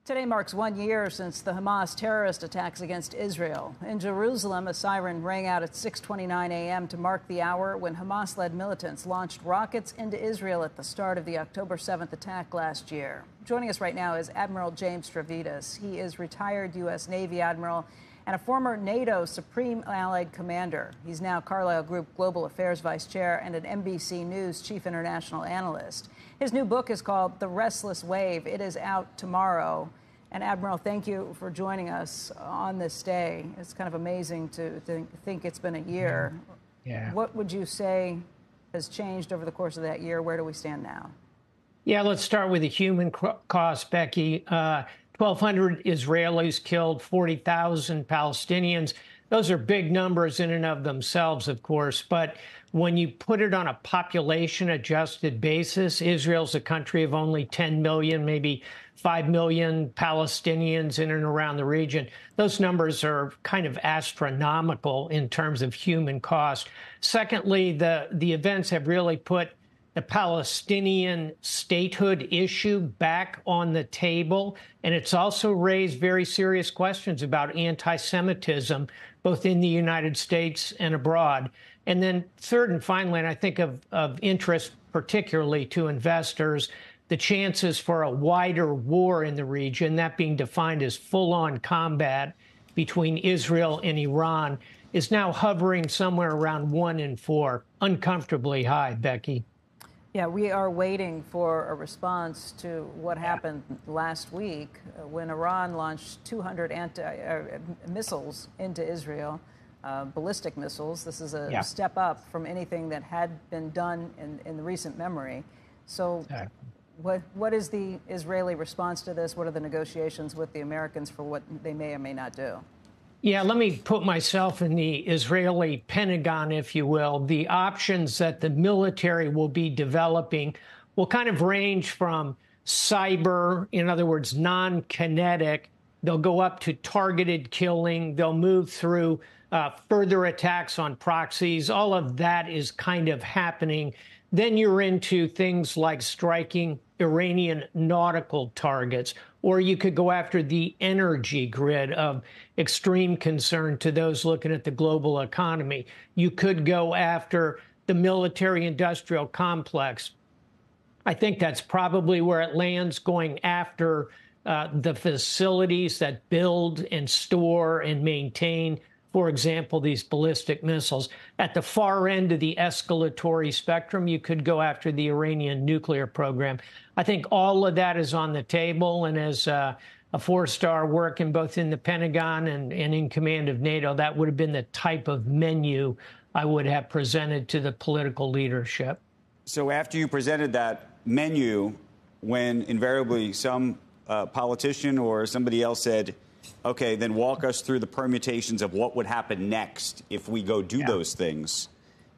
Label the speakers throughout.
Speaker 1: Today marks 1 year since the Hamas terrorist attacks against Israel. In Jerusalem, a siren rang out at 6:29 a.m. to mark the hour when Hamas-led militants launched rockets into Israel at the start of the October 7th attack last year. Joining us right now is Admiral James Stavridis. He is retired U.S. Navy admiral and a former NATO Supreme Allied Commander. He's now Carlyle Group Global Affairs Vice Chair and an NBC News Chief International Analyst. His new book is called The Restless Wave. It is out tomorrow. And Admiral, thank you for joining us on this day. It's kind of amazing to think it's been a year.
Speaker 2: Yeah.
Speaker 1: What would you say has changed over the course of that year? Where do we stand now?
Speaker 2: Yeah, let's start with the human cost, Becky. 1,200 Israelis killed, 40,000 Palestinians. Those are big numbers in and of themselves, of course. But when you put it on a population-adjusted basis, Israel's a country of only 10 million, maybe 5 million Palestinians in and around the region. Those numbers are kind of astronomical in terms of human cost. Secondly, the events have really put the Palestinian statehood issue back on the table. And it's also raised very serious questions about anti-Semitism, both in the United States and abroad. And then third and finally, and I think of interest particularly to investors, the chances for a wider war in the region, that being defined as full-on combat between Israel and Iran, is now hovering somewhere around 1 in 4, uncomfortably high, Becky.
Speaker 1: Yeah, we are waiting for a response to what happened last week when Iran launched 200 missiles into Israel, ballistic missiles. This is a step up from anything that had been done in the recent memory. So what is the Israeli response to this? What are the negotiations with the Americans for what they may or may not do?
Speaker 2: Yeah, let me put myself in the Israeli Pentagon, if you will. The options that the military will be developing will kind of range from cyber, in other words, non-kinetic. They'll go up to targeted killing. They'll move through further attacks on proxies. All of that is kind of happening. Then you're into things like striking Iranian nautical targets, or you could go after the energy grid of extreme concern to those looking at the global economy. You could go after the military-industrial complex. I think that's probably where it lands, going after the facilities that build and store and maintain, for example, these ballistic missiles. At the far end of the escalatory spectrum, you could go after the Iranian nuclear program. I think all of that is on the table. And as a four-star working both in the Pentagon and in command of NATO, that would have been the type of menu I would have presented to the political leadership.
Speaker 3: So after you presented that menu, when invariably some politician or somebody else said, OK, then walk us through the permutations of what would happen next if we go do those things,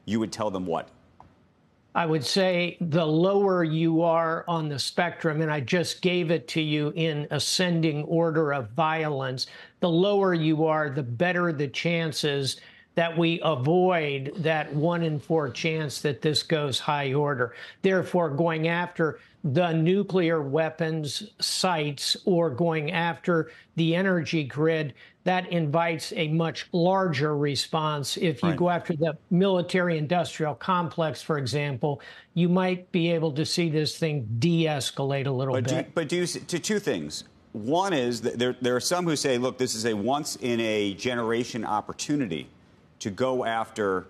Speaker 3: you would tell them what?
Speaker 2: I would say the lower you are on the spectrum, and I just gave it to you in ascending order of violence, the lower you are, the better the chances that we avoid that 1 in 4 chance that this goes high order. Therefore, going after the nuclear weapons sites or going after the energy grid, that invites a much larger response. If you go after the military-industrial complex, for example, you might be able to see this thing de-escalate a little bit.
Speaker 3: But two things. One is that there are some who say, look, this is a once-in-a-generation opportunity to go after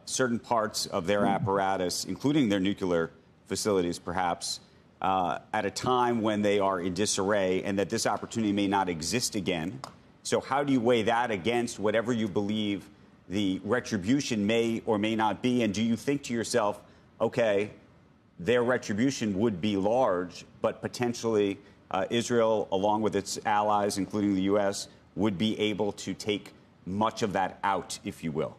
Speaker 3: certain parts of their apparatus, including their nuclear facilities, perhaps, at a time when they are in disarray, and that this opportunity may not exist again. So how do you weigh that against whatever you believe the retribution may or may not be? And do you think to yourself, OK, their retribution would be large, but potentially Israel, along with its allies, including the U.S., would be able to take much of that out, if you will?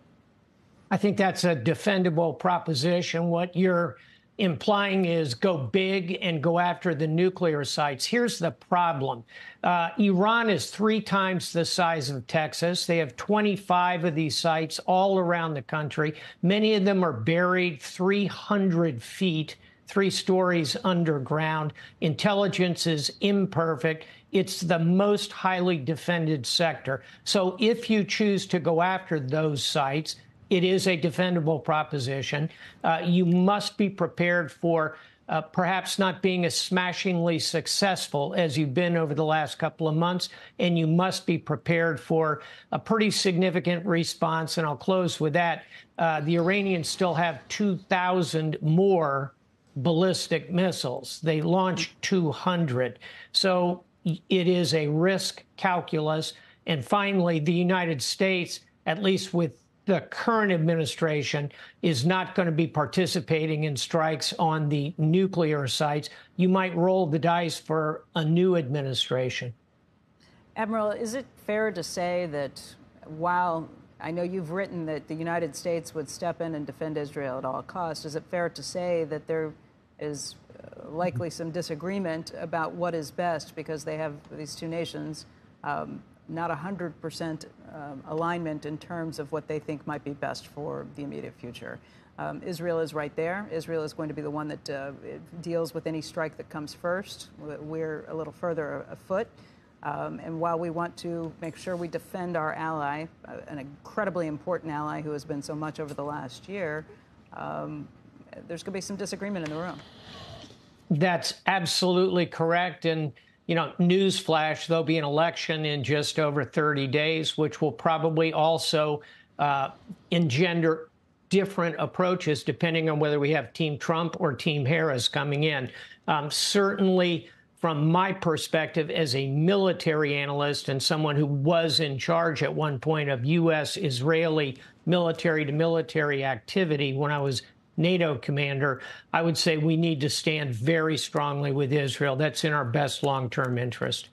Speaker 2: I think that's a defendable proposition. What you're implying is go big and go after the nuclear sites. Here's the problem. Iran is 3 times the size of Texas. They have 25 of these sites all around the country. Many of them are buried 300 feet, 3 stories underground. Intelligence is imperfect. it's the most highly defended sector. So if you choose to go after those sites, it is a defendable proposition. You must be prepared for perhaps not being as smashingly successful as you've been over the last couple of months, and you must be prepared for a pretty significant response. And I'll close with that. The Iranians still have 2,000 more ballistic missiles. They launched 200. So it is a risk calculus. And finally, the United States, at least with the current administration, is not going to be participating in strikes on the nuclear sites. You might roll the dice for a new administration.
Speaker 1: Admiral, is it fair to say that while I know you've written that the United States would step in and defend Israel at all costs, is it fair to say that there is likely some disagreement about what is best, because they have, these two nations, not 100% alignment in terms of what they think might be best for the immediate future? Israel is right there. Israel is going to be the one that deals with any strike that comes first. We're a little further afoot. And while we want to make sure we defend our ally, an incredibly important ally who has been so much over the last year, there's going to be some disagreement in the room.
Speaker 2: That's absolutely correct. And newsflash, there'll be an election in just over 30 days, which will probably also engender different approaches depending on whether we have Team Trump or Team Harris coming in. Certainly, from my perspective as a military analyst and someone who was in charge at one point of U.S.-Israeli military-to-military activity when I was NATO commander, I would say we need to stand very strongly with Israel. That's in our best long-term interest.